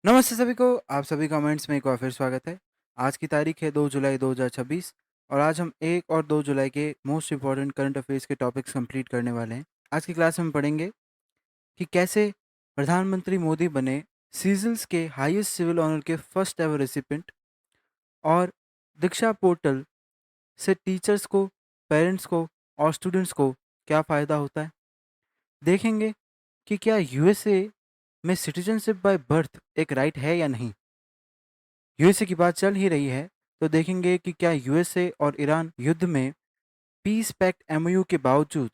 नमस्ते सभी को, आप सभी कमेंट्स में एक बार फिर स्वागत है। आज की तारीख है 2 जुलाई 2026 और आज हम 1 और 2 जुलाई के मोस्ट इम्पोर्टेंट करंट अफेयर्स के टॉपिक्स कंप्लीट करने वाले हैं। आज की क्लास में हम पढ़ेंगे कि कैसे प्रधानमंत्री मोदी बने सीजल्स के हाईएस्ट सिविल ऑनर के फर्स्ट एवर रेसिपिएंट और दीक्षा पोर्टल से टीचर्स को, पेरेंट्स को और स्टूडेंट्स को क्या फ़ायदा होता है। देखेंगे कि क्या यूएसए में सिटीजनशिप बाय बर्थ एक राइट है या नहीं। यूएसए की बात चल ही रही है तो देखेंगे कि क्या यूएसए और ईरान युद्ध में पीस पैक्ट एमओयू के बावजूद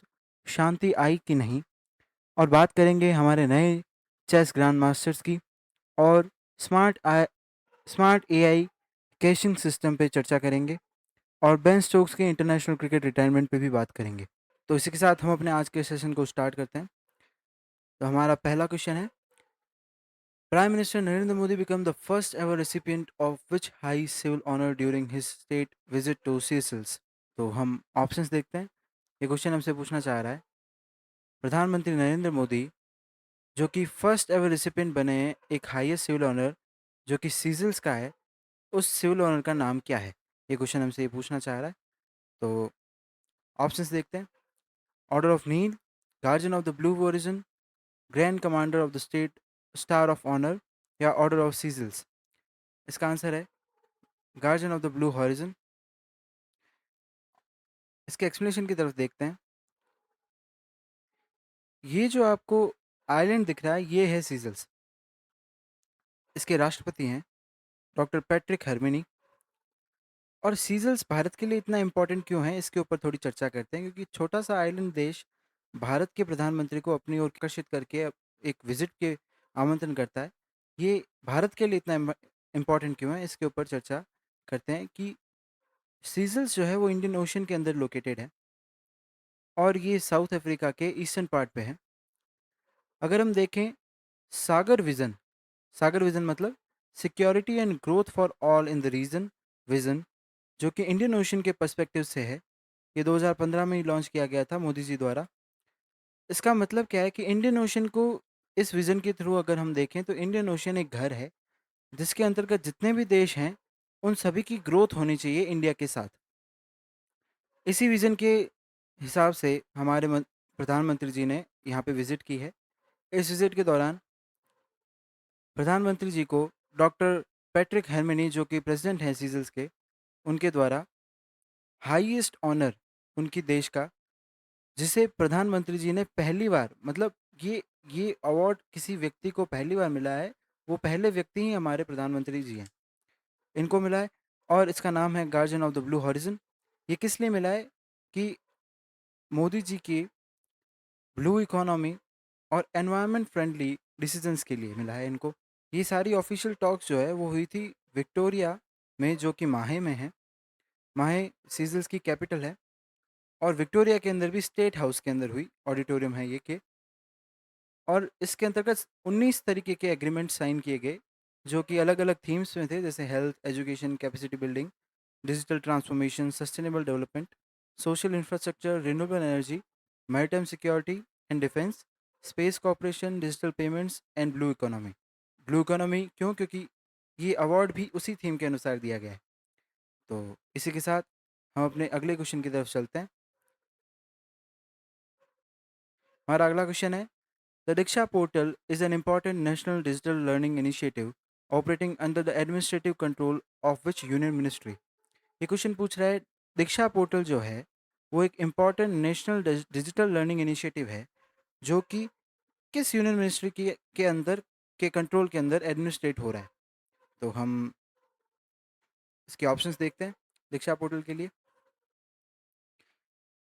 शांति आई कि नहीं। और बात करेंगे हमारे नए चेस ग्रैंड मास्टर्स की और स्मार्ट एआई कैशिंग सिस्टम पे चर्चा करेंगे और बेन स्टोक्स के इंटरनेशनल क्रिकेट रिटायरमेंट पे भी बात करेंगे। तो इसी के साथ हम अपने आज के सेशन को स्टार्ट करते हैं। तो हमारा पहला क्वेश्चन है, Prime Minister Narendra Modi became the first ever recipient of which high civil honor during his state visit to Seychelles? तो हम ऑप्शंस देखते हैं। ये क्वेश्चन हमसे पूछना चाह रहा है, प्रधानमंत्री नरेंद्र मोदी जो कि फर्स्ट एवर रिसिपिएंट बने हैं एक हाईएस्ट सिविल ऑनर जो कि सीजल्स का है, उस सिविल ऑनर का नाम क्या है। ये क्वेश्चन हमसे ये पूछना चाह रहा है। तो ऑप्शंस देखते हैं। Order of Nile, guardian of the blue origin, grand commander of the state star of honour या ऑर्डर ऑफ सीजल्स। इसका आंसर है guardian of the blue horizon. इसके एक्सप्लेनेशन की तरफ देखते हैं। ये जो आपको आइलैंड दिख रहा है ये है सीजल्स। इसके राष्ट्रपति हैं डॉक्टर पैट्रिक हरमिनी। और सीजल्स भारत के लिए इतना इम्पोर्टेंट क्यों है इसके ऊपर थोड़ी चर्चा करते हैं, क्योंकि छोटा सा आइलैंड देश भारत के प्रधानमंत्री को अपनी ओर आकर्षित करके एक विजिट के आमंत्रण करता है। ये भारत के लिए इतना इम्पोर्टेंट क्यों है इसके ऊपर चर्चा करते हैं कि सीजल्स जो है वो इंडियन ओशन के अंदर लोकेटेड है और ये साउथ अफ्रीका के ईस्टर्न पार्ट पे है। अगर हम देखें सागर विजन, सागर विजन मतलब security and growth for all in the region vision, जो कि इंडियन ओशन के पर्सपेक्टिव से है। ये 2015 में ही लॉन्च किया गया था मोदी जी द्वारा। इसका मतलब क्या है कि इंडियन ओशन को इस विजन के थ्रू अगर हम देखें तो इंडियन ओशन एक घर है जिसके अंतर्गत जितने भी देश हैं उन सभी की ग्रोथ होनी चाहिए इंडिया के साथ। इसी विजन के हिसाब से हमारे प्रधानमंत्री जी ने यहाँ पे विजिट की है। इस विजिट के दौरान प्रधानमंत्री जी को डॉक्टर पैट्रिक हेरमिनी जो कि प्रेसिडेंट हैं सीजल्स के, उनके द्वारा हाईएस्ट ऑनर उनकी देश का, जिसे प्रधानमंत्री जी ने पहली बार, मतलब ये अवार्ड किसी व्यक्ति को पहली बार मिला है, वो पहले व्यक्ति ही हमारे प्रधानमंत्री जी हैं, इनको मिला है। और इसका नाम है guardian of the blue horizon. ये किस लिए मिला है कि मोदी जी की ब्लू इकोनॉमी और एनवायरनमेंट फ्रेंडली डिसीजंस के लिए मिला है इनको। ये सारी ऑफिशियल टॉक्स जो है वो हुई थी विक्टोरिया में, जो कि माहे में है। माहे सीजल्स की कैपिटल है और विक्टोरिया के अंदर भी स्टेट हाउस के अंदर हुई, ऑडिटोरियम है ये के। और इसके अंतर्गत 19 तरीके के एग्रीमेंट साइन किए गए जो कि अलग अलग थीम्स में थे, जैसे health, education, capacity building, digital transformation, sustainable development, social infrastructure, renewable energy, maritime security and defence, space cooperation, digital payments and blue economy. Blue economy क्यों? क्योंकि ये अवार्ड भी उसी थीम के अनुसार दिया गया है। तो इसी के साथ हम अपने अगले क्वेश्चन की तरफ चलते हैं। हमारा अगला क्वेश्चन है, the Diksha portal is an important national digital learning initiative operating under the administrative control of which union ministry. ये क्वेश्चन पूछ रहा है, दीक्षा पोर्टल जो है वो एक important national digital learning initiative है जो कि किस यूनियन मिनिस्ट्री के अंदर के कंट्रोल के अंदर एडमिनिस्ट्रेट हो रहा है। तो हम इसके ऑप्शंस देखते हैं दीक्षा पोर्टल के लिए।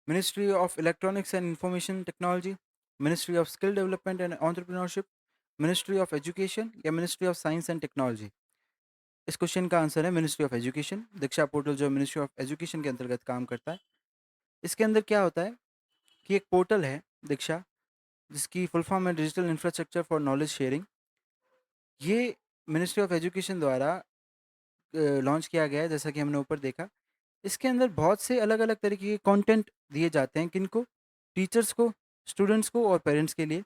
Ministry of electronics and information technology, ministry of skill development and entrepreneurship, ministry of education या ministry of science and technology. इस क्वेश्चन का आंसर है ministry of education. Diksha portal जो मिनिस्ट्री ऑफ एजुकेशन के अंतर्गत काम करता है। इसके अंदर क्या होता है कि एक पोर्टल है दीक्षा, जिसकी फुल फॉर्म है digital infrastructure for knowledge sharing. ये मिनिस्ट्री ऑफ एजुकेशन द्वारा लॉन्च किया गया है, जैसा कि हमने ऊपर देखा। इसके अंदर बहुत से अलग अलग तरीके के कंटेंट दिए जाते हैं, किनको? टीचर्स को, स्टूडेंट्स को और पेरेंट्स के लिए,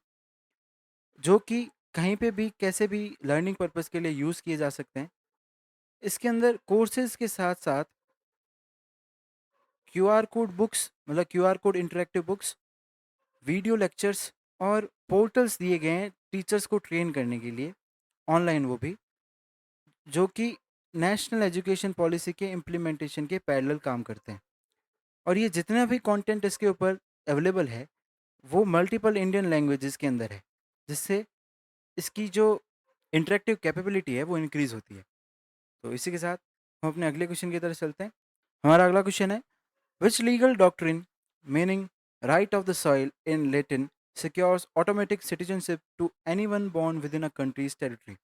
जो कि कहीं पे भी कैसे भी लर्निंग पर्पस के लिए यूज़ किए जा सकते हैं। इसके अंदर कोर्सेज़ के साथ-साथ क्यूआर कोड बुक्स, मतलब QR code interactive books, video lectures और पोर्टल्स दिए गए हैं टीचर्स को ट्रेन करने के लिए, ऑनलाइन वो भी, जो कि नेशनल एजुकेशन पॉलिसी के इम्प्लीमेंटेशन के पैरेलल काम करते हैं। और ये जितना भी कंटेंट इसके ऊपर अवेलेबल है, वो मल्टीपल इंडियन लैंग्वेजेस के अंदर है, जिससे इसकी जो इंटरैक्टिव कैपेबिलिटी है वो इंक्रीज़ होती है। तो इसी के साथ हम अपने अगले क्वेश्चन की तरफ चलते हैं। हमारा अगला क्वेश्चन है, which legal doctrine meaning right of the soil in Latin secures automatic citizenship to anyone born within a country's territory.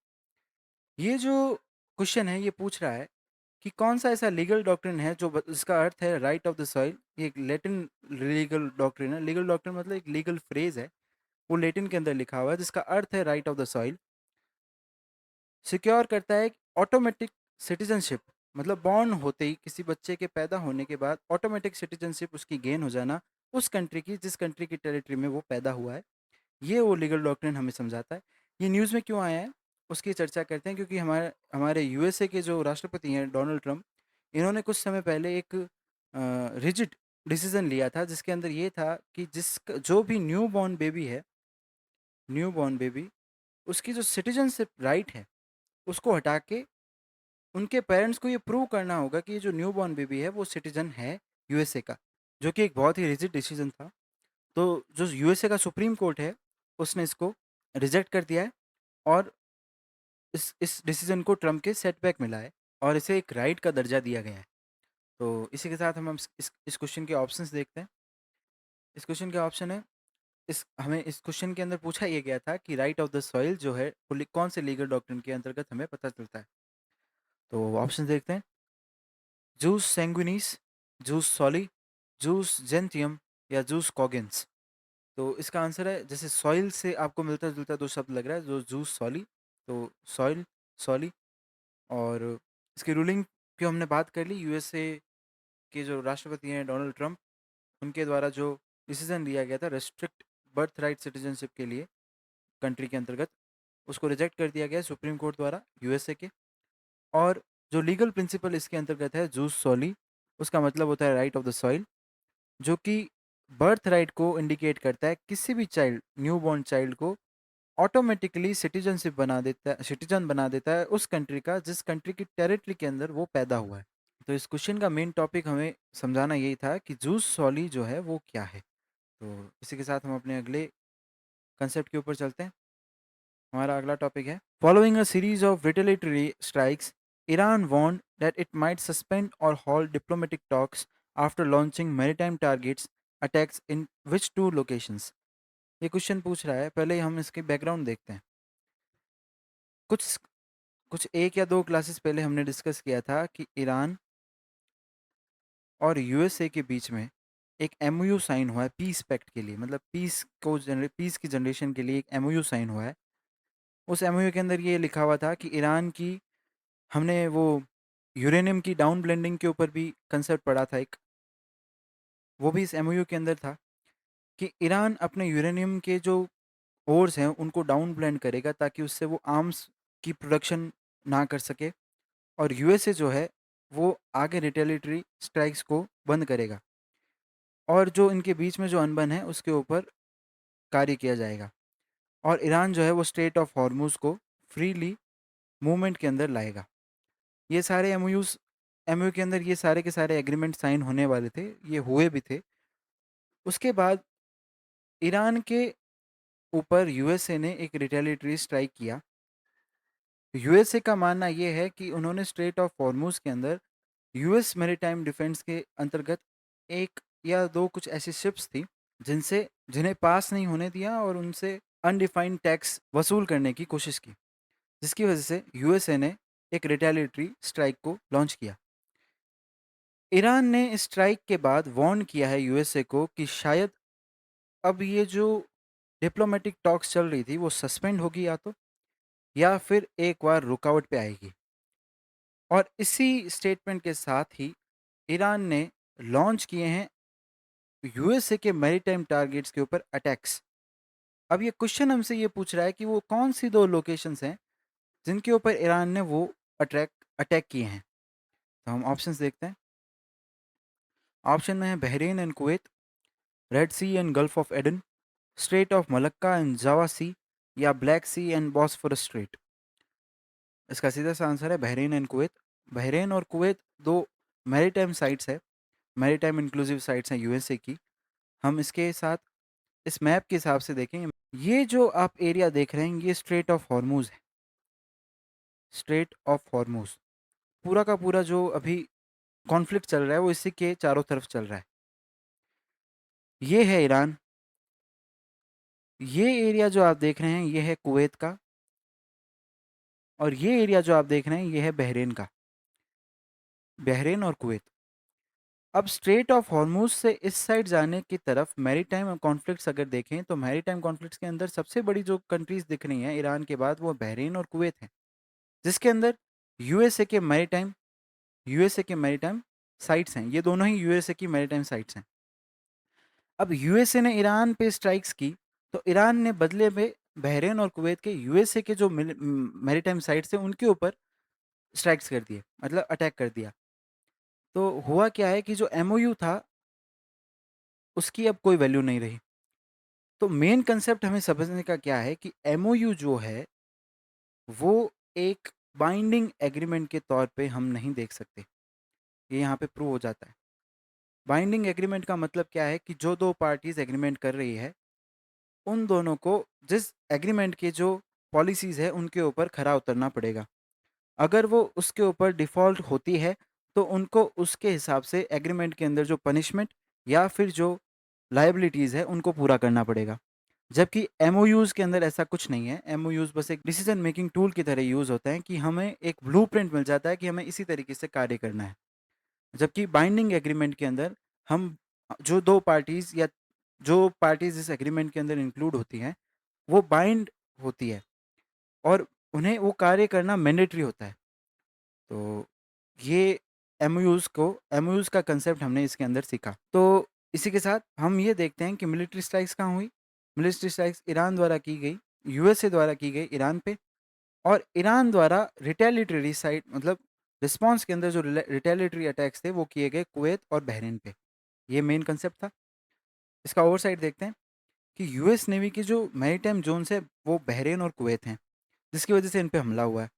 ये जो क्वेश्चन है ये पूछ रहा है कि कौन सा ऐसा लीगल डॉक्ट्रिन है जो इसका अर्थ है राइट ऑफ द सॉइल। ये एक लैटिन लीगल डॉक्ट्रिन है। लीगल डॉक्ट्रिन मतलब एक लीगल फ्रेज है, वो लैटिन के अंदर लिखा हुआ है, जिसका अर्थ है right of the soil. Secure करता है ऑटोमेटिक सिटीजनशिप, मतलब बॉर्न होते ही किसी बच्चे के पैदा होने के बाद ऑटोमेटिक सिटीजनशिप उसकी गेन हो जाना उस कंट्री की जिस कंट्री की टेरिटरी में वो पैदा हुआ है। ये वो लीगल डॉक्ट्रिन हमें समझाता है। ये न्यूज़ में क्यों आया है उसकी चर्चा करते हैं, क्योंकि हमारे हमारे यूएसए के जो राष्ट्रपति हैं डोनाल्ड ट्रंप, इन्होंने कुछ समय पहले एक रिजिड डिसीजन लिया था, जिसके अंदर ये था कि जो भी न्यू बॉर्न बेबी, उसकी जो सिटीजनशिप राइट है उसको हटा के उनके पेरेंट्स को ये प्रूव करना होगा कि ये जो न्यू बॉर्न बेबी है वो सिटीजन है यूएसए का, जो कि एक बहुत ही रिजिड डिसीजन था। तो जो यूएसए का सुप्रीम कोर्ट है उसने इसको रिजेक्ट कर दिया है, और इस डिसीजन को ट्रम्प के सेटबैक मिला है और इसे एक राइट का दर्जा दिया गया है। तो इसी के साथ हम इस क्वेश्चन के ऑप्शंस देखते हैं। इस क्वेश्चन के ऑप्शन है, इस क्वेश्चन के अंदर पूछा ये गया था कि राइट ऑफ द सॉइल जो है वो कौन से लीगल डॉक्ट्रिन के अंतर्गत हमें पता चलता है। तो ऑप्शन देखते हैं, जूस सैंग्विनीस, जूस सॉली, जूस जेंटियम या जूस कॉगिन्स। तो इसका आंसर है, जैसे सॉइल से आपको मिलता जुलता दो शब्द लग रहा है, जो जूस सॉली, तो सॉइल, सॉली। और इसकी रूलिंग की हमने बात कर ली, यूएसए के जो राष्ट्रपति हैं डोनाल्ड ट्रंप, उनके द्वारा जो डिसीजन लिया गया था रेस्ट्रिक्ट बर्थ राइट सिटीजनशिप के लिए कंट्री के अंतर्गत, उसको रिजेक्ट कर दिया गया सुप्रीम कोर्ट द्वारा यूएसए के। और जो लीगल प्रिंसिपल इसके अंतर्गत है जूस सॉली, उसका मतलब होता है राइट ऑफ द सॉइल, जो कि बर्थ राइट को इंडिकेट करता है, किसी भी चाइल्ड, न्यू बॉर्न चाइल्ड को ऑटोमेटिकली सिटीजन बना देता है उस कंट्री का जिस कंट्री की टेरिटरी के अंदर वो पैदा हुआ है। तो इस क्वेश्चन का मेन टॉपिक हमें समझाना यही था कि जूस सॉली जो है वो क्या है। तो इसी के साथ हम अपने अगले कंसेप्ट के ऊपर चलते हैं। हमारा अगला टॉपिक है, following a series of retaliatory strikes, Iran warned that it might suspend और halt diplomatic talks after launching maritime targets attacks in which two locations. ये क्वेश्चन पूछ रहा है, पहले हम इसके बैकग्राउंड देखते हैं। कुछ कुछ एक या दो क्लासेस पहले हमने डिस्कस किया था कि ईरान और यूएसए के बीच में एक एमओयू साइन हुआ है पीस पैक्ट के लिए, मतलब पीस की जनरेशन के लिए एक एमओयू साइन हुआ है। उस एमओयू के अंदर ये लिखा हुआ था कि ईरान की, हमने वो यूरेनियम की डाउन ब्लेंडिंग के ऊपर भी कंसेप्ट पढ़ा था एक, वो भी इस एमओयू के अंदर था कि ईरान अपने यूरेनियम के जो ओर्स हैं उनको डाउन ब्लेंड करेगा ताकि उससे वो आर्म्स की प्रोडक्शन ना कर सके, और यूएसए जो है वो आगे रिटेलिटरी स्ट्राइक्स को बंद करेगा, और जो इनके बीच में जो अनबन है उसके ऊपर कार्य किया जाएगा, और ईरान जो है वो स्ट्रेट ऑफ हॉर्मुज को फ्रीली मूवमेंट के अंदर लाएगा। ये सारे एमयू के अंदर ये सारे के सारे एग्रीमेंट साइन होने वाले थे, ये हुए भी थे। उसके बाद ईरान के ऊपर यूएसए ने एक रिटेलिटरी स्ट्राइक किया। यूएसए का मानना ये है कि उन्होंने स्ट्रेट ऑफ हॉर्मुज के अंदर यूएस मैरीटाइम डिफेंस के अंतर्गत एक या दो कुछ ऐसी शिप्स थी जिन्हें पास नहीं होने दिया और उनसे अनडिफाइंड टैक्स वसूल करने की कोशिश की, जिसकी वजह से यूएसए ने एक रिटेलिटरी स्ट्राइक को लॉन्च किया। ईरान ने इस स्ट्राइक के बाद वार्न किया है यूएसए को कि शायद अब ये जो डिप्लोमेटिक टॉक्स चल रही थी वो सस्पेंड होगी, या फिर एक बार रुकावट पे आएगी। और इसी स्टेटमेंट के साथ ही ईरान ने लॉन्च किए हैं यूएसए के मैरीटाइम टारगेट्स के ऊपर अटैक्स। अब ये क्वेश्चन हमसे ये पूछ रहा है कि वो कौन सी 2 लोकेशंस हैं जिनके ऊपर ईरान ने वो अटैक किए हैं। तो हम ऑप्शंस देखते हैं। ऑप्शन में है Bahrain and Kuwait, Red Sea and Gulf of Aden, Strait of Malacca and Java Sea, या Black Sea and Bosphorus Strait. इसका सीधा सा आंसर है बहरीन एंड कुवैत। बहरीन और कुवैत 2 मैरीटाइम साइट्स है, मैरीटाइम इंक्लूसिव साइट्स हैं USA की। हम इसके साथ इस मैप के हिसाब से देखें, ये जो आप एरिया देख रहे हैं ये स्ट्रेट ऑफ हॉर्मूज है। स्ट्रेट ऑफ हॉर्मूज पूरा का पूरा जो अभी कॉन्फ्लिक्ट चल रहा है वो इसी के चारों तरफ चल रहा है। ये है ईरान, ये एरिया जो आप देख रहे हैं ये है कुवैत का, और ये एरिया जो आप देख रहे हैं ये है बहरीन का। बहरीन और कुवैत। अब स्ट्रेट ऑफ हॉर्मूज से इस साइड जाने की तरफ मैरीटाइम कॉन्फ्लिक्ट्स अगर देखें तो मैरीटाइम कॉन्फ्लिक्ट्स के अंदर सबसे बड़ी जो कंट्रीज दिख रही हैं ईरान के बाद वो बहरीन और कुवैत हैं, जिसके अंदर यूएसए के मैरीटाइम यूएसए के मैरीटाइम साइट्स हैं। ये दोनों ही यूएसए की मैरीटाइम साइट्स हैं। अब यूएसए ने ईरान पे स्ट्राइक्स की तो ईरान ने बदले में बहरीन और कुवैत के यूएसए के जो मैरीटाइम साइट्स थे उनके ऊपर स्ट्राइक्स कर दिए, मतलब अटैक कर दिया। तो हुआ क्या है कि जो एमओयू था उसकी अब कोई वैल्यू नहीं रही। तो मेन कंसेप्ट हमें समझने का क्या है कि एमओयू जो है वो एक बाइंडिंग एग्रीमेंट के तौर पे हम नहीं देख सकते। ये यहाँ पे प्रूव हो जाता है। बाइंडिंग एग्रीमेंट का मतलब क्या है कि जो 2 पार्टीज एग्रीमेंट कर रही है उन दोनों को जिस एग्रीमेंट के जो पॉलिसीज़ है उनके ऊपर खरा उतरना पड़ेगा। अगर वो उसके ऊपर डिफ़ॉल्ट होती है तो उनको उसके हिसाब से एग्रीमेंट के अंदर जो पनिशमेंट या फिर जो लायबिलिटीज़ है उनको पूरा करना पड़ेगा। जबकि एमओयूज़ के अंदर ऐसा कुछ नहीं है। एमओयूज़ बस एक डिसीजन मेकिंग टूल की तरह यूज़ होते हैं कि हमें एक ब्लूप्रिंट मिल जाता है कि हमें इसी तरीके से कार्य करना है। जबकि बाइंडिंग एग्रीमेंट के अंदर हम जो 2 पार्टीज़ या जो पार्टीज़ इस एग्रीमेंट के अंदर इंक्लूड होती हैं वो बाइंड होती है और उन्हें वो कार्य करना मैंडेटरी होता है। तो ये एमओयूज़ का कंसेप्ट हमने इसके अंदर सीखा। तो इसी के साथ हम ये देखते हैं कि मिलिट्री स्ट्राइक्स कहाँ हुई। मिलिट्री स्ट्राइक्स ईरान द्वारा की गई, यूएसए द्वारा की गई ईरान पे, और ईरान द्वारा रिटेलिटरी साइड मतलब रिस्पॉन्स के अंदर जो रिटेलिटरी अटैक्स थे वो किए गए कुवैत और बहरीन पे। ये मेन कंसेप्ट था। इसका ओवरसाइट देखते हैं कि यूएस नेवी की जो मैरीटाइम जोन्स है वो बहरीन और कुवैत हैं, जिसकी वजह से इन पे हमला हुआ है।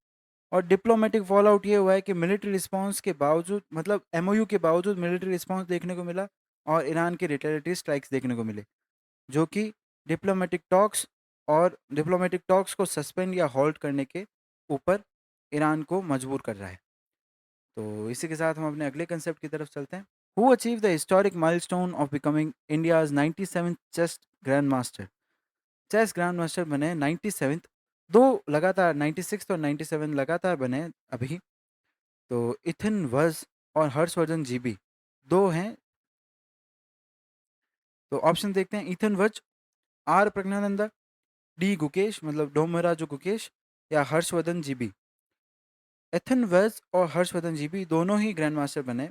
और डिप्लोमेटिक फॉल आउट ये हुआ है कि मिलिट्री रिस्पांस के बावजूद, मतलब एमओयू के बावजूद मिलिट्री रिस्पांस देखने को मिला और ईरान के रिटेलिटरी स्ट्राइक्स देखने को मिले, जो कि डिप्लोमेटिक टॉक्स को सस्पेंड या हॉल्ट करने के ऊपर ईरान को मजबूर कर रहा है। तो इसी के साथ हम अपने अगले कंसेप्ट की तरफ चलते हैं। Who achieve the historic milestone of becoming India's 97th chess grand master. Chess grand master बने 97th, 2 लगातार 96 और 97 लगातार बने अभी। तो इथन वज और हर्षवर्धन जीबी 2 हैं। तो ऑप्शन देखते हैं। इथन वज, आर प्रज्ञानंदा, डी गुकेश मतलब डोमराजू गुकेश, या हर्षवर्धन जीबी। एथन वेज और हर्षवर्धन जीबी दोनों ही ग्रैंड मास्टर बने।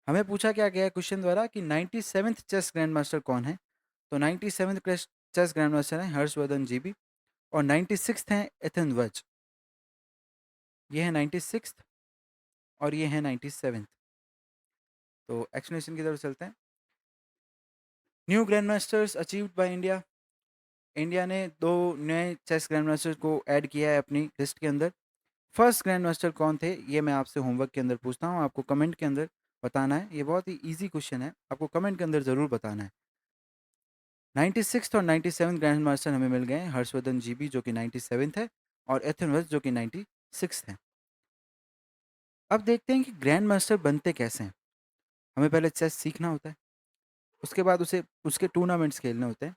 हमें पूछा क्या गया है क्वेश्चन द्वारा कि 97th चेस ग्रैंड मास्टर कौन है। तो 97th चेस ग्रैंड मास्टर हैं हर्षवर्धन जीबी, और 96th हैं एथन वेज। ये है 96th और ये है 97th। तो एक्सप्लेनेशन की तरफ चलते हैं। New grand masters achieved by India. India ने 2 नए चेस ग्रैंड मास्टर को ऐड किया है अपनी लिस्ट के अंदर। फर्स्ट ग्रैंड मास्टर कौन थे ये मैं आपसे होमवर्क के अंदर पूछता हूँ, आपको कमेंट के अंदर बताना है। ये बहुत ही ईजी क्वेश्चन है, आपको कमेंट के अंदर ज़रूर बताना है। 96th और 97th ग्रैंड मास्टर हमें मिल गए हैं। हर्षवर्धन जीबी जो कि 97th है और एथन वेस्ट जो कि 96th है। अब देखते हैं कि ग्रैंड मास्टर बनते कैसे हैं। हमें पहले चेस सीखना होता है, उसके बाद उसे उसके टूर्नामेंट्स खेलने होते हैं,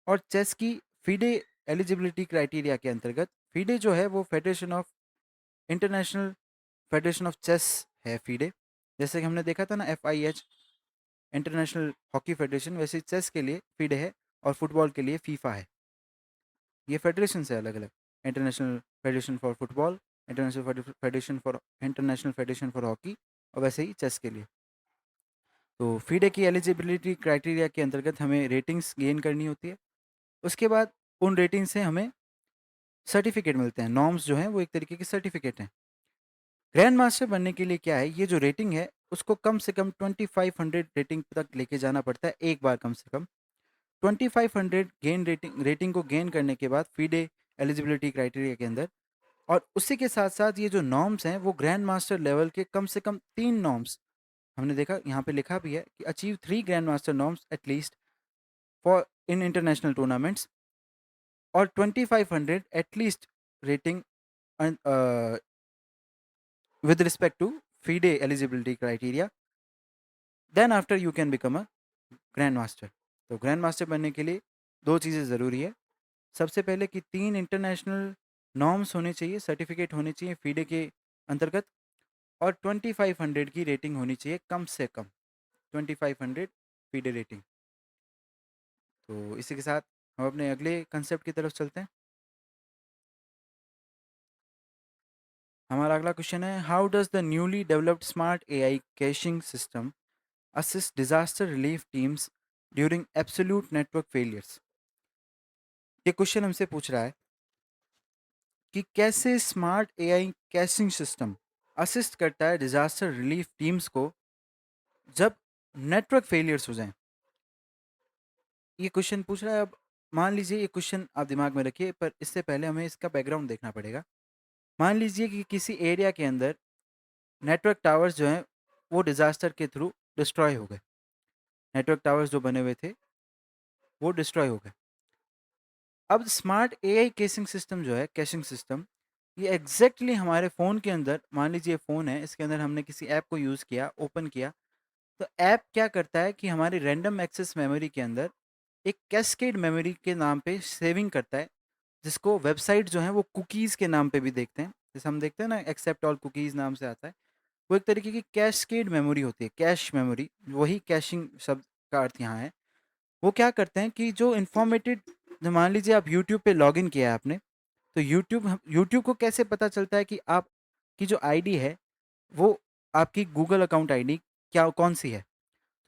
और चेस की फीडे एलिजिबिलिटी क्राइटेरिया के अंतर्गत, फीडे जो है वो इंटरनेशनल फेडरेशन ऑफ चेस है फीडे। जैसे कि हमने देखा था ना FIH इंटरनेशनल हॉकी फेडरेशन, वैसे चेस के लिए फीडे है और फुटबॉल के लिए फीफा है। ये फेडरेशन है अलग अलग। International federation for football, international federation for hockey, और वैसे ही चेस के लिए। तो फीडे की एलिजिबिलिटी क्राइटेरिया के अंतर्गत हमें रेटिंग्स गेन करनी होती है। उसके बाद उन रेटिंग से हमें सर्टिफिकेट मिलते हैं। नॉर्म्स जो हैं वो एक तरीके के सर्टिफिकेट हैं। ग्रैंड मास्टर बनने के लिए क्या है, ये जो रेटिंग है उसको कम से कम 2500 रेटिंग तक लेके जाना पड़ता है एक बार। कम से कम 2500 गेन रेटिंग को गेन करने के बाद फीडे एलिजिबिलिटी क्राइटेरिया के अंदर, और उसी के साथ साथ ये जो नॉर्म्स हैं वो ग्रैंड मास्टर लेवल के कम से कम 3 नॉर्म्स, हमने देखा यहाँ पे लिखा भी है कि achieve 3 grand master norms at least for in international tournaments, और 2500 at least rating with respect to FIDE eligibility criteria, then after you can become a grand master. तो ग्रैंड मास्टर बनने के लिए दो चीज़ें ज़रूरी है। सबसे पहले कि 3 इंटरनेशनल नॉर्म्स होने चाहिए, सर्टिफिकेट होने चाहिए फीडे के अंतर्गत, और 2500 की रेटिंग होनी चाहिए कम से कम, 2500 फीडे रेटिंग। तो इसी के साथ हम अपने अगले कंसेप्ट की तरफ चलते हैं। हमारा अगला क्वेश्चन है, how does the newly developed smart AI caching system assist disaster relief teams during absolute network failures। ये क्वेश्चन हमसे पूछ रहा है कि कैसे smart AI caching system assist करता है डिजास्टर रिलीफ टीम्स को जब नेटवर्क फेलियर्स हो जाएं। ये क्वेश्चन पूछ रहा है। अब मान लीजिए, ये क्वेश्चन आप दिमाग में रखिए, पर इससे पहले हमें इसका बैकग्राउंड देखना पड़ेगा। मान लीजिए कि किसी एरिया के अंदर नेटवर्क टावर्स जो हैं वो डिजास्टर के थ्रू डिस्ट्रॉय हो गए। नेटवर्क टावर्स जो बने हुए थे वो डिस्ट्रॉय हो गए। अब स्मार्ट एआई केसिंग सिस्टम जो है, कैशिंग सिस्टम, ये एग्जैक्टली हमारे फ़ोन के अंदर, मान लीजिए फ़ोन है, इसके अंदर हमने किसी ऐप को यूज़ किया, ओपन किया, तो ऐप क्या करता है कि हमारी रैंडम एक्सेस मेमोरी के अंदर एक कैस्केड मेमोरी के नाम पे सेविंग करता है, जिसको वेबसाइट जो है वो कुकीज़ के नाम पे भी देखते हैं। जैसे हम देखते हैं ना, एक्सेप्ट ऑल कुकीज़ नाम से आता है। वो एक तरीके की कैस्केड मेमोरी होती है, कैश मेमोरी, वही कैशिंग शब्द का अर्थ यहाँ है। वो क्या करते हैं कि जो इन्फॉर्मेटिव, मान लीजिए आप यूट्यूब पे लॉगिन किया है आपने, तो यूट्यूब को कैसे पता चलता है कि आपकी जो आईडी है वो आपकी गूगल अकाउंट आईडी क्या कौन सी है।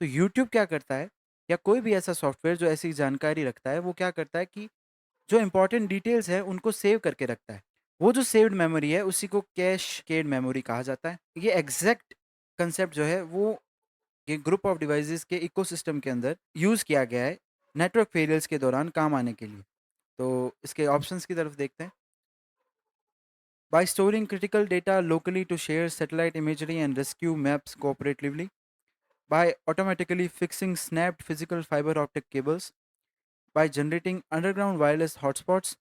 तो यूट्यूब क्या करता है, या कोई भी ऐसा सॉफ्टवेयर जो ऐसी जानकारी रखता है, वो क्या करता है कि जो इंपॉर्टेंट डिटेल्स है उनको सेव करके रखता है। वो जो सेव्ड मेमोरी है उसी को कैश केड मेमोरी कहा जाता है। ये एग्जैक्ट कंसेप्ट जो है वो ये ग्रुप ऑफ डिवाइसेस के इकोसिस्टम के अंदर यूज़ किया गया है नेटवर्क फेलियर्स के दौरान काम आने के लिए। तो इसके ऑप्शंस की तरफ देखते हैं। By storing critical data locally to share satellite imagery and rescue maps cooperatively, by automatically fixing snapped physical fibre optic cables, by generating underground wireless hotspots,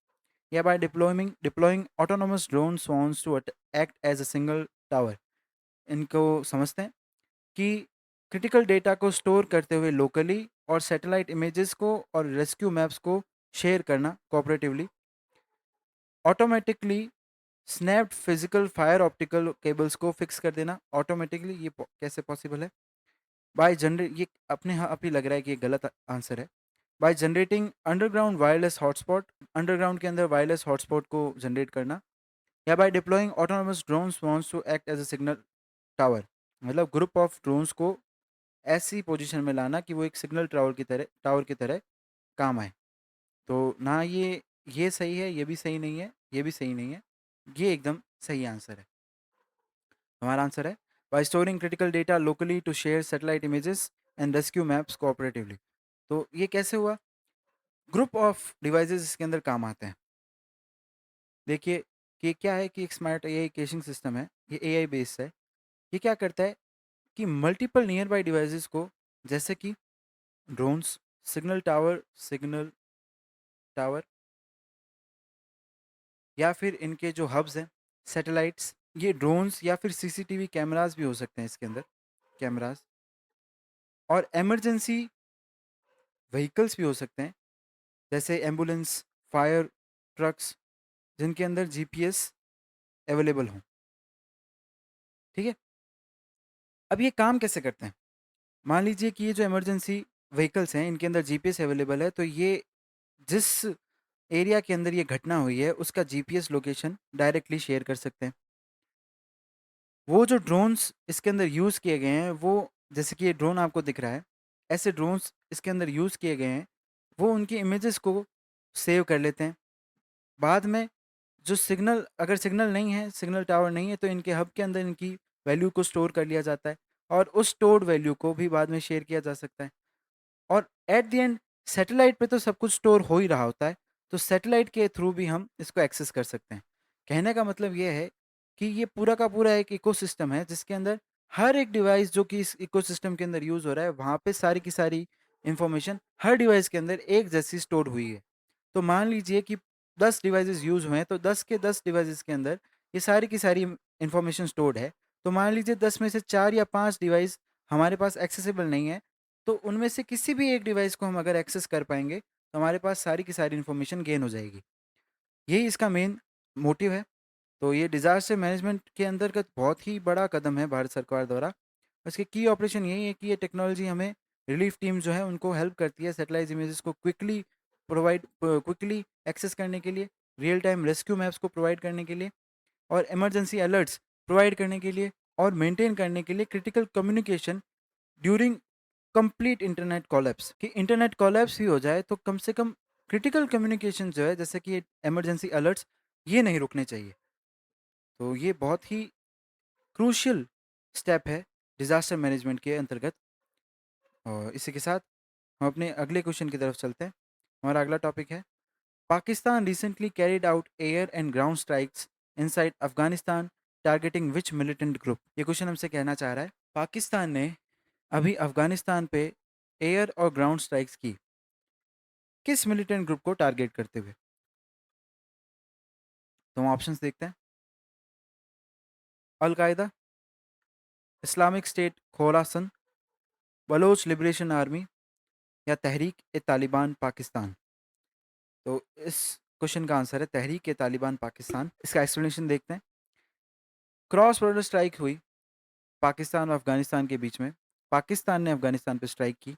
या by deploying autonomous drone swarms to act as a single tower. इनको समझते हैं कि critical data को store करते हुए locally, और satellite images को और रेस्क्यू मैप्स को शेयर करना cooperatively, automatically snapped physical fibre optical cables को फिक्स कर देना ऑटोमेटिकली। ये कैसे पॉसिबल है? बाय जनरेट, ये अपने आप ही लग रहा है कि ये गलत आंसर है। By generating underground wireless hotspot, underground के अंदर वायरलेस हॉटस्पॉट को जनरेट करना, या by deploying autonomous drones wants to act as a signal tower, मतलब ग्रुप ऑफ ड्रोन्स को ऐसी पोजीशन में लाना कि वो एक सिग्नल टावर की तरह काम आए। तो ना ये सही है, ये भी सही नहीं है, ये भी सही नहीं है, ये एकदम सही आंसर है। हमारा आंसर है by storing critical data locally to share satellite images and rescue maps cooperatively. तो ये कैसे हुआ? ग्रुप ऑफ डिवाइसेस इसके अंदर काम आते हैं। देखिए कि क्या है कि एक स्मार्ट एआई कैशिंग सिस्टम है, ये एआई बेस्ड है। ये क्या करता है कि मल्टीपल नियर बाई डिवाइसेस को, जैसे कि ड्रोन्स, सिग्नल टावर, या फिर इनके जो हब्स हैं, सैटेलाइट्स, ये ड्रोन्स या फिर सीसीटीवी कैमरास भी हो सकते हैं इसके अंदर, कैमरास, और इमरजेंसी व्हीकल्स भी हो सकते हैं, जैसे एम्बुलेंस, फायर ट्रक्स, जिनके अंदर जीपीएस अवेलेबल हों। ठीक है? अब ये काम कैसे करते हैं? मान लीजिए कि ये जो इमरजेंसी व्हीकल्स हैं, इनके अंदर जीपीएस अवेलेबल है, तो ये जिस एरिया के अंदर ये घटना हुई है उसका जीपीएस लोकेशन डायरेक्टली शेयर कर सकते हैं। वो जो ड्रोन्स इसके अंदर यूज़ किए गए हैं, वो, जैसे कि ये ड्रोन आपको दिख रहा है, ऐसे ड्रोन्स इसके अंदर यूज़ किए गए हैं, वो उनकी इमेजेस को सेव कर लेते हैं। बाद में जो सिग्नल, अगर सिग्नल नहीं है, सिग्नल टावर नहीं है, तो इनके हब के अंदर इनकी वैल्यू को स्टोर कर लिया जाता है और उस स्टोर्ड वैल्यू को भी बाद में शेयर किया जा सकता है। और एट द एंड सैटेलाइट पे तो सब कुछ स्टोर हो ही रहा होता है, तो सैटेलाइट के थ्रू भी हम इसको एक्सेस कर सकते हैं। कहने का मतलब ये है कि ये पूरा का पूरा एक इकोसिस्टम है जिसके अंदर हर एक डिवाइस जो कि इस इकोसिस्टम के अंदर यूज़ हो रहा है, वहाँ पे सारी की सारी इंफॉर्मेशन हर डिवाइस के अंदर एक जैसी स्टोर हुई है। तो मान लीजिए कि 10 डिवाइसेस यूज़ हुए हैं, तो 10 के 10 डिवाइसेस के अंदर ये सारी की सारी इंफॉर्मेशन स्टोर्ड है। तो मान लीजिए 10 में से 4 या 5 डिवाइस हमारे पास एक्सेसिबल नहीं है, तो उनमें से किसी भी एक डिवाइस को हम अगर एक्सेस कर पाएँगे, तो हमारे पास सारी की सारी इन्फॉर्मेशन गेन हो जाएगी। यही इसका मेन मोटिव है। तो ये डिज़ास्टर मैनेजमेंट के अंतर्गत बहुत ही बड़ा कदम है भारत सरकार द्वारा। इसके की ऑपरेशन यही है कि ये टेक्नोलॉजी हमें रिलीफ टीम जो है उनको हेल्प करती है सैटेलाइट इमेजेस को क्विकली एक्सेस करने के लिए, रियल टाइम रेस्क्यू मैप्स को प्रोवाइड करने के लिए और इमरजेंसी अलर्ट्स प्रोवाइड करने के लिए और मेंटेन करने के लिए critical communication during complete internet collapse. कि इंटरनेट कोलैप्स भी हो जाए तो कम से कम क्रिटिकल कम्युनिकेशन जो है, जैसे कि इमरजेंसी अलर्ट्स, ये नहीं रुकने चाहिए। तो ये बहुत ही क्रूशियल स्टेप है डिज़ास्टर मैनेजमेंट के अंतर्गत। और इसी के साथ हम अपने अगले क्वेश्चन की तरफ चलते हैं। हमारा अगला टॉपिक है, Pakistan recently carried out air and ground strikes inside Afghanistan targeting which militant group. ये क्वेश्चन हमसे कहना चाह रहा है, पाकिस्तान ने अभी अफगानिस्तान पे एयर और ग्राउंड स्ट्राइक्स की, किस मिलिटेंट ग्रुप को टारगेट करते हुए। तो हम ऑप्शंस देखते हैं, Al Qaeda, Islamic State Khorasan, Baloch liberation army या तहरीक ए तालिबान पाकिस्तान। तो इस क्वेश्चन का आंसर है तहरीक ए तालिबान पाकिस्तान। इसका एक्सप्लेनेशन देखते हैं। क्रॉस बॉर्डर स्ट्राइक हुई पाकिस्तान और अफगानिस्तान के बीच में। पाकिस्तान ने अफगानिस्तान पर स्ट्राइक की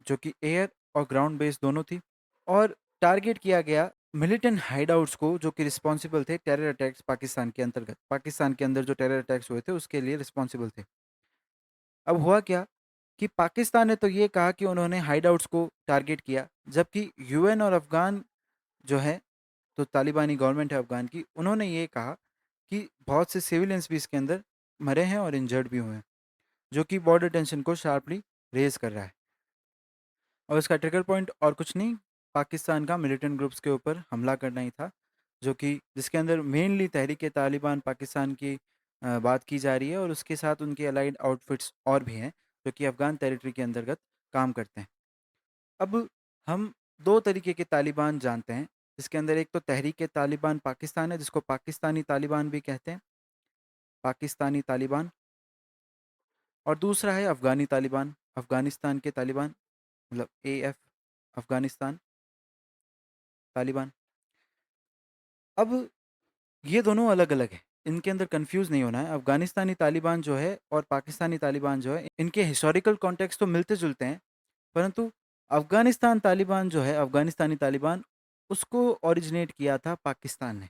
जो कि एयर और ग्राउंड बेस दोनों थी, और टारगेट किया गया मिलिटेंट हाइडआउट्स को जो कि रिस्पॉन्सिबल थे टेरर अटैक्स पाकिस्तान के अंतर्गत। पाकिस्तान के अंदर जो टेरर अटैक्स हुए थे उसके लिए रिस्पॉन्सिबल थे। अब हुआ क्या कि पाकिस्तान ने तो ये कहा कि उन्होंने हाइडआउट्स को टारगेट किया, जबकि यूएन और अफगान जो है, तो तालिबानी गवर्नमेंट है अफगान की, उन्होंने ये कहा कि बहुत से सिविलियंस भी इसके अंदर मरे हैं और इंजर्ड भी हुए हैं, जो कि बॉर्डर टेंशन को शार्पली रेज कर रहा है। और इसका ट्रिगर पॉइंट और कुछ नहीं, पाकिस्तान का मिलिटेंट ग्रुप्स के ऊपर हमला करना ही था, जो कि जिसके अंदर मेनली तहरीक तालिबान पाकिस्तान की बात की जा रही है, और उसके साथ उनके अलाइड आउटफिट्स और भी हैं जो कि अफ़गान टेरिटरी के अंतर्गत काम करते हैं। अब हम दो तरीके के तालिबान जानते हैं, जिसके अंदर एक तो तहरीक तालिबान पाकिस्तान है, जिसको पाकिस्तानी तालिबान भी कहते हैं, पाकिस्तानी तालिबान। और दूसरा है अफ़गानी तालिबान, अफ़गानिस्तान के तालिबान, मतलब AF, अफ़गानिस्तान तालिबान। अब ये दोनों अलग-अलग हैं, इनके अंदर कन्फ्यूज़ नहीं होना है। अफ़गानिस्तानी तालिबान जो है और पाकिस्तानी तालिबान जो है, इनके हिस्टोरिकल कॉन्टेक्स्ट तो मिलते-जुलते हैं, परंतु अफ़गानिस्तान तालिबान जो है, अफ़गानिस्तानी तालिबान, उसको ओरिजिनेट किया था पाकिस्तान ने।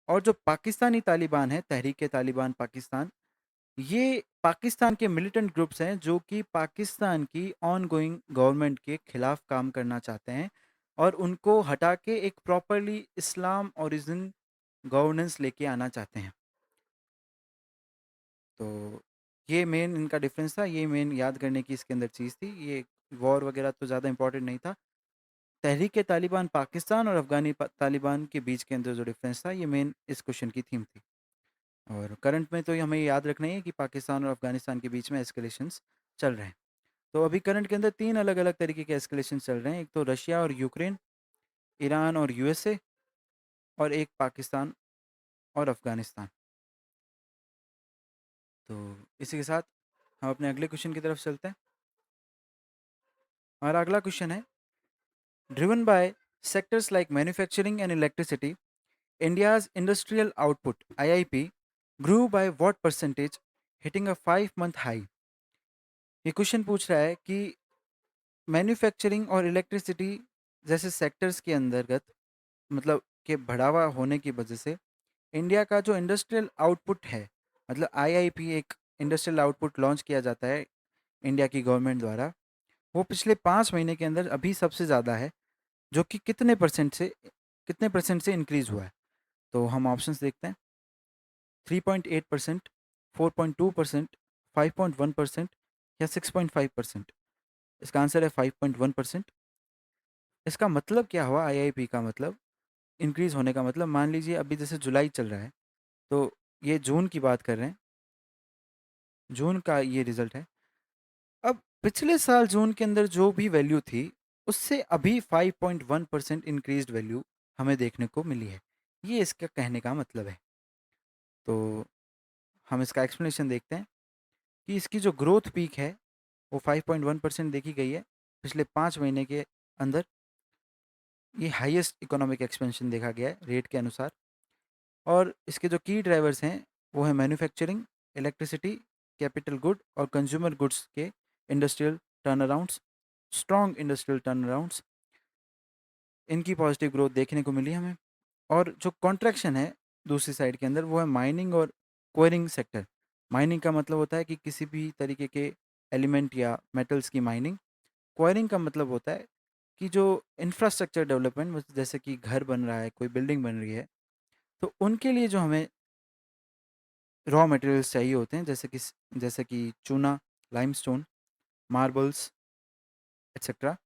और जो पाकिस्तानी तालिबान है, तहरीक-ए-तालिबान पाकिस्तान, ये पाकिस्तान के मिलिटेंट ग्रुप्स हैं जो कि पाकिस्तान की ऑनगोइंग गवर्नमेंट के खिलाफ काम करना चाहते हैं और उनको हटा के एक प्रॉपरली इस्लाम ओरिजिन गवर्नेंस लेके आना चाहते हैं। तो ये मेन इनका डिफरेंस था, ये मेन याद करने की इसके अंदर चीज़ थी। ये वॉर वगैरह तो ज़्यादा इंपॉर्टेंट नहीं था। तहरीक तालिबान पाकिस्तान और अफ़गानी तालिबान के बीच के अंदर जो डिफरेंस था, ये मेन इस क्वेश्चन की थीम थी। और करंट में तो ये हमें याद रखना ही है कि पाकिस्तान और अफ़गानिस्तान के बीच में एस्केलेशंस चल रहे हैं। तो अभी करंट के अंदर 3 अलग-अलग तरीके के एस्केलेशन चल रहे हैं। एक तो रशिया और यूक्रेन, ईरान और यूएसए, और एक पाकिस्तान और अफ़गानिस्तान। तो इसी के साथ हम अपने अगले क्वेश्चन की तरफ चलते हैं। हमारा अगला क्वेश्चन है, driven by sectors like manufacturing and electricity, India's industrial output (IIP) grew by what percentage, hitting a 5-month high? ये क्वेश्चन पूछ रहा है कि मैन्युफैक्चरिंग और इलेक्ट्रिसिटी जैसे सेक्टर्स के अंतर्गत, मतलब के बढ़ावा होने की वजह से, इंडिया का जो इंडस्ट्रियल आउटपुट है, मतलब आईआईपी एक इंडस्ट्रियल आउटपुट लॉन्च किया जाता है इंडिया की गवर्नमेंट द्वारा, वो पिछले 5 महीने के अंदर अभी सबसे ज़्यादा है, जो कि कितने परसेंट से इंक्रीज़ हुआ है? तो हम ऑप्शंस देखते हैं। 3.8%, 4.2%, 5.1% या 6.5%। इसका आंसर है 5.1%। इसका मतलब क्या हुआ? आईआईपी का मतलब, इंक्रीज़ होने का मतलब, मान लीजिए अभी जैसे जुलाई चल रहा है, तो ये जून की बात कर रहे हैं, जून का ये रिज़ल्ट है। अब पिछले साल जून के अंदर जो भी वैल्यू थी, उससे अभी 5.1% इंक्रीज़्ड वैल्यू हमें देखने को मिली है। ये इसका कहने का मतलब है। तो हम इसका एक्सप्लेनेशन देखते हैं कि इसकी जो ग्रोथ पीक है, वो 5.1% देखी गई है पिछले 5 महीने के अंदर। ये हाईएस्ट इकोनॉमिक एक्सपेंशन देखा गया है रेट के अनुसार। और इसके जो की ड्राइवर्स हैं, वो है मैन्युफैक्चरिंग, इलेक्ट्रिसिटी, कैपिटल गुड और कंज्यूमर गुड्स के इंडस्ट्रियल टर्नअराउंड्स, स्ट्रॉन्ग इंडस्ट्रियल टर्नअराउंड्स, इनकी पॉजिटिव ग्रोथ देखने को मिली हमें। और जो कॉन्ट्रैक्शन है दूसरी साइड के अंदर, वो है माइनिंग और क्वेरिंग सेक्टर। माइनिंग का मतलब होता है कि किसी भी तरीके के एलिमेंट या मेटल्स की माइनिंग। क्वायरिंग का मतलब होता है कि जो इंफ्रास्ट्रक्चर डेवलपमेंट, जैसे कि घर बन रहा है, कोई बिल्डिंग बन रही है, तो उनके लिए जो हमें रॉ मटेरियल्स चाहिए होते हैं, जैसे कि चूना, लाइमस्टोन, मार्बल्स एक्सेट्रा,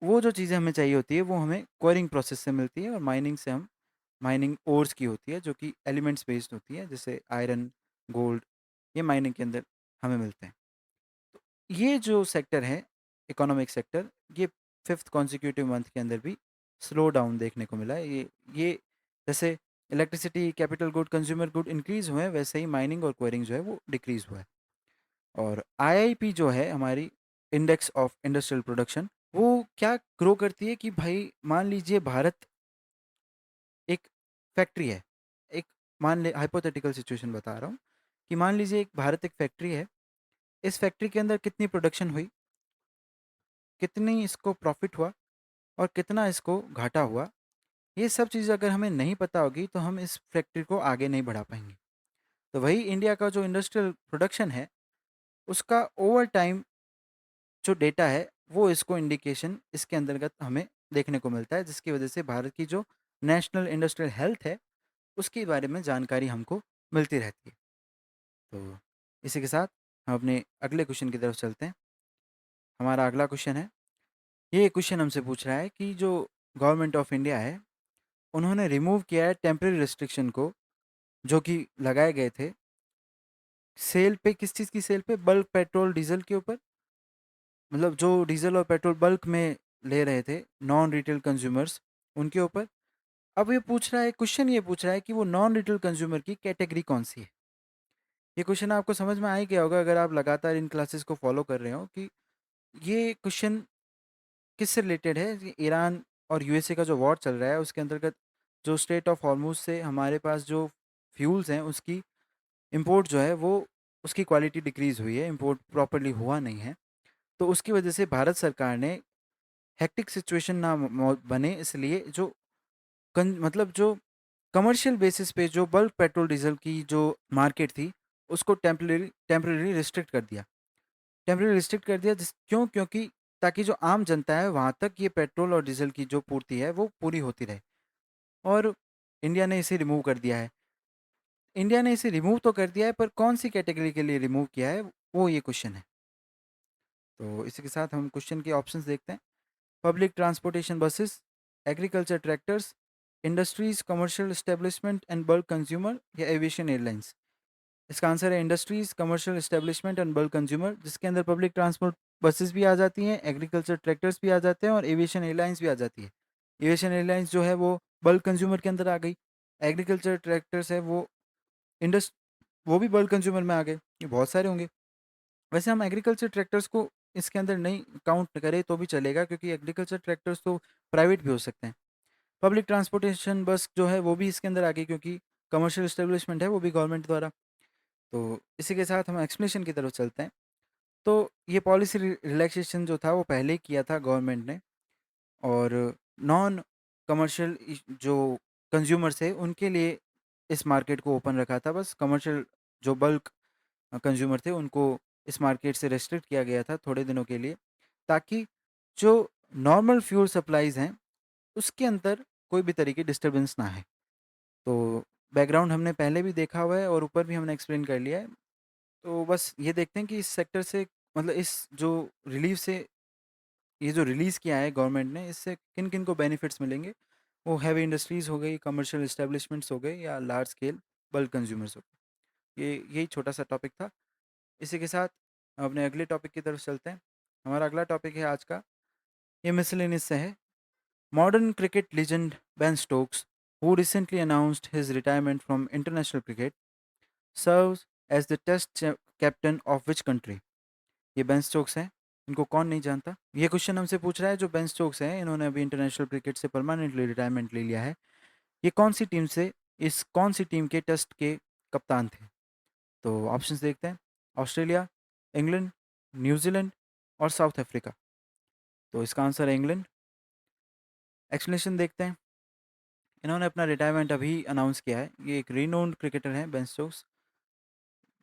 वो जो चीज़ें हमें चाहिए होती है, वो हमें क्वायरिंग प्रोसेस से मिलती है। और माइनिंग से हम माइनिंग ओर्स की होती है, जो कि एलिमेंट्स बेस्ड होती है, जैसे आयरन, गोल्ड, ये माइनिंग के अंदर हमें मिलते हैं। तो ये जो सेक्टर है, इकोनॉमिक सेक्टर, ये फिफ्थ कॉन्जिक्यूटिव मंथ के अंदर भी स्लो डाउन देखने को मिला है। ये जैसे electricity, capital good, consumer good increase हुए हैं, वैसे ही माइनिंग और क्वेरिंग जो है वो डिक्रीज हुआ है। और आईआईपी जो है हमारी, इंडेक्स ऑफ इंडस्ट्रियल प्रोडक्शन, वो क्या ग्रो करती है कि भाई मान लीजिए भारत एक फैक्ट्री है। एक मान ले हाइपोथेटिकल सिचुएशन बता रहा हूँ कि मान लीजिए एक भारत एक फैक्ट्री है। इस फैक्ट्री के अंदर कितनी प्रोडक्शन हुई, कितनी इसको प्रॉफिट हुआ और कितना इसको घाटा हुआ, ये सब चीज़ अगर हमें नहीं पता होगी तो हम इस फैक्ट्री को आगे नहीं बढ़ा पाएंगे। तो वही इंडिया का जो इंडस्ट्रियल प्रोडक्शन है, उसका ओवर टाइम जो डेटा है, वो इसको इंडिकेशन इसके अंतर्गत हमें देखने को मिलता है, जिसकी वजह से भारत की जो नेशनल इंडस्ट्रियल हेल्थ है, उसके बारे में जानकारी हमको मिलती रहती है। तो इसी के साथ हम अपने अगले क्वेश्चन की तरफ चलते हैं। हमारा अगला क्वेश्चन है, ये क्वेश्चन हमसे पूछ रहा है कि जो गवर्नमेंट ऑफ इंडिया है, उन्होंने रिमूव किया है टेम्परेरी रिस्ट्रिक्शन को, जो कि लगाए गए थे सेल पे। किस चीज़ की सेल पे? बल्क पेट्रोल डीजल के ऊपर। मतलब जो डीजल और पेट्रोल बल्क में ले रहे थे नॉन रिटेल कंज्यूमर्स, उनके ऊपर। अब ये पूछ रहा है, क्वेश्चन ये पूछ रहा है कि वो नॉन रिटेल कंज्यूमर की कैटेगरी कौन सी है। ये क्वेश्चन आपको समझ में आ ही गया होगा अगर आप लगातार इन क्लासेस को फॉलो कर रहे हो, कि ये क्वेश्चन किससे रिलेटेड है। ये ईरान और यूएसए का जो वॉर चल रहा है, उसके अंतर्गत जो स्टेट ऑफ हॉर्मुज से हमारे पास जो फ्यूल्स हैं, उसकी इंपोर्ट जो है वो, उसकी क्वालिटी डिक्रीज़ हुई है, इंपोर्ट प्रॉपर्ली हुआ नहीं है। तो उसकी वजह से भारत सरकार ने, हेक्टिक सिचुएशन ना बने इसलिए, जो मतलब जो कमर्शियल बेसिस पे जो बल्क पेट्रोल डीजल की जो मार्केट थी, उसको टेम्परेरी रिस्ट्रिक्ट कर दिया। टेम्परेरी रिस्ट्रिक्ट कर दिया क्यों? क्योंकि ताकि जो आम जनता है वहाँ तक ये पेट्रोल और डीजल की जो पूर्ति है वो पूरी होती रहे। और इंडिया ने इसे रिमूव कर दिया है। इंडिया ने इसे रिमूव तो कर दिया है, पर कौन सी कैटेगरी के लिए रिमूव किया है, वो ये क्वेश्चन है। तो इसी के साथ हम क्वेश्चन के ऑप्शंस देखते हैं। Public transportation buses, agriculture tractors, industries, commercial establishment and bulk consumer, या एविएशन एयरलाइंस। इसका आंसर है industries, commercial establishment and bulk consumer, जिसके अंदर पब्लिक ट्रांसपोर्ट बसेस भी आ जाती हैं, एग्रीकल्चर ट्रैक्टर्स भी आ जाते हैं और एविएशन एयरलाइंस भी आ जाती है। एविएशन एयरलाइंस जो है वो बल्क कंज्यूमर के अंदर आ गई। एग्रीकल्चर ट्रैक्टर्स है वो इंडस्ट वो भी बल्क कंज्यूमर में आ गए। ये बहुत सारे होंगे। वैसे हम एग्रीकल्चर ट्रैक्टर्स को इसके अंदर नहीं काउंट करें तो भी चलेगा, क्योंकि एग्रीकल्चर ट्रैक्टर्स तो प्राइवेट भी हो सकते हैं। पब्लिक ट्रांसपोर्टेशन बस जो है वो भी इसके अंदर आ गई, क्योंकि कमर्शियल एस्टेब्लिशमेंट है वो भी गवर्नमेंट द्वारा। तो इसी के साथ हम एक्सप्लेनेशन की तरफ चलते हैं। तो ये पॉलिसी रिलैक्सेशन जो था वो पहले ही किया था गवर्नमेंट ने, और नॉन कमर्शियल जो कंज्यूमर्स थे उनके लिए इस मार्केट को ओपन रखा था। बस कमर्शियल जो बल्क कंज्यूमर थे उनको इस मार्केट से रेस्ट्रिक्ट किया गया था थोड़े दिनों के लिए, ताकि जो नॉर्मल फ्यूल सप्लाईज़ हैं, उसके अंदर कोई भी तरह की डिस्टर्बेंस ना है। तो बैकग्राउंड हमने पहले भी देखा हुआ है और ऊपर भी हमने एक्सप्लेन कर लिया है। तो बस ये देखते हैं कि इस सेक्टर से मतलब इस जो रिलीफ़ से ये जो रिलीज़ किया है गवर्नमेंट ने, इससे किन-किन को बेनिफिट्स मिलेंगे? वो हैवी इंडस्ट्रीज़ हो गई, कमर्शियल एस्टेब्लिशमेंट्स हो गए या लार्ज स्केल बल्क कंज्यूमर्स हो गए। ये यही छोटा-सा टॉपिक था। इसी के साथ अपने अगले टॉपिक की तरफ चलते हैं। हमारा अगला टॉपिक है आज का, ये मिसलेनियस से है। Modern cricket legend Ben Stokes, who recently announced his retirement from international cricket, serves as the test captain of which country? ये बेन स्टोक्स हैं, इनको कौन नहीं जानता? ये क्वेश्चन हमसे पूछ रहा है जो बेन स्टोक्स हैं, इन्होंने अभी इंटरनेशनल क्रिकेट से परमानेंटली रिटायरमेंट ले लिया है। ये कौन सी टीम के टेस्ट के कप्तान थे? तो ऑप्शंस देखते हैं, ऑस्ट्रेलिया, इंग्लैंड, न्यूज़ीलैंड और साउथ अफ्रीका। तो इसका आंसर है इंग्लैंड। एक्सप्लेनेशन देखते हैं, इन्होंने अपना रिटायरमेंट अभी अनाउंस किया है। ये एक रिनोन्ड क्रिकेटर हैं बेन स्टोक्स,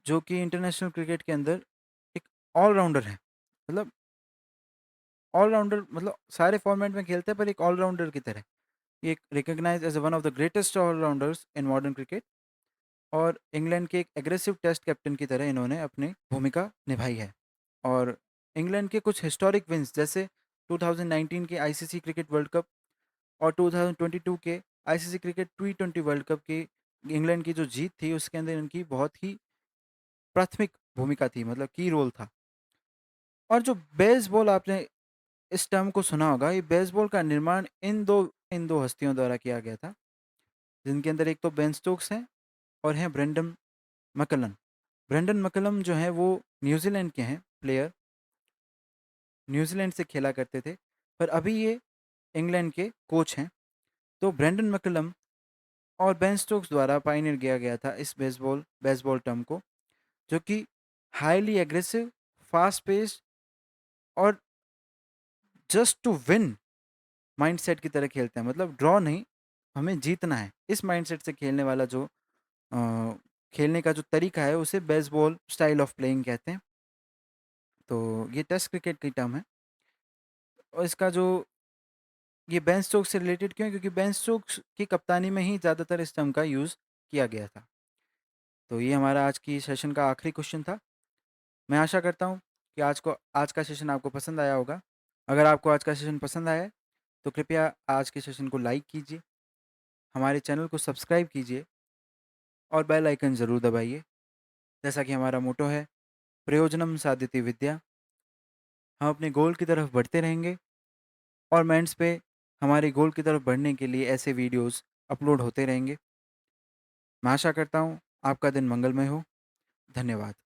जो कि इंटरनेशनल क्रिकेट के अंदर एक ऑलराउंडर है। मतलब ऑलराउंडर मतलब सारे फॉर्मेट में खेलते हैं पर एक ऑलराउंडर की तरह। ये recognised as one of the greatest allrounders in modern cricket और इंग्लैंड के एक एग्रेसिव टेस्ट कैप्टन की तरह इन्होंने अपनी भूमिका निभाई है। और इंग्लैंड के कुछ हिस्टोरिक विन्स जैसे 2019 के आईसीसी क्रिकेट वर्ल्ड कप और 2022 के आईसीसी क्रिकेट टी20 वर्ल्ड कप की इंग्लैंड की जो जीत थी उसके अंदर इनकी बहुत ही प्राथमिक भूमिका थी, मतलब की रोल था। और जो बेसबॉल आपने इस टर्म को सुना होगा, ये बेसबॉल का निर्माण इन दो हस्तियों द्वारा किया गया था, जिनके अंदर एक तो बेन स्टोक्स हैं और हैं ब्रेंडन मैकलम। ब्रेंडन मैकलम जो हैं वो न्यूजीलैंड के हैं प्लेयर, न्यूजीलैंड से खेला करते थे, पर अभी ये इंग्लैंड के कोच हैं। तो ब्रेंडन मैकलम और बेन स्टोक्स द्वारा पायनियर किया गया था इस बेसबॉल टर्म को, जो कि हाईली एग्रेसिव, फास्ट पेस्ड और जस्ट टू विन माइंडसेट की तरह खेलते हैं। मतलब ड्रॉ नहीं, हमें जीतना है, इस माइंडसेट से खेलने वाला जो खेलने का जो तरीका है उसे बेसबॉल स्टाइल ऑफ प्लेइंग कहते हैं। तो ये टेस्ट क्रिकेट की टर्म है और इसका जो ये बेन स्टोक्स से रिलेटेड क्यों है? क्योंकि बेन स्टोक्स की कप्तानी में ही ज़्यादातर इस टर्म का यूज़ किया गया था। तो ये हमारा आज की सेशन का आखिरी क्वेश्चन था। मैं आशा करता हूँ कि आज का सेशन आपको पसंद आया होगा। अगर आपको आज का सेशन पसंद आया है तो कृपया आज के सेशन को लाइक कीजिए, हमारे चैनल को सब्सक्राइब कीजिए और बेल आइकन ज़रूर दबाइए। जैसा कि हमारा मोटो है, प्रयोजनम साध्यते विद्या। हम अपने गोल की तरफ बढ़ते रहेंगे और मेंस पे हमारे गोल की तरफ बढ़ने के लिए ऐसे वीडियोस अपलोड होते रहेंगे। मैं आशा करता हूँ आपका दिन मंगलमय हो। धन्यवाद।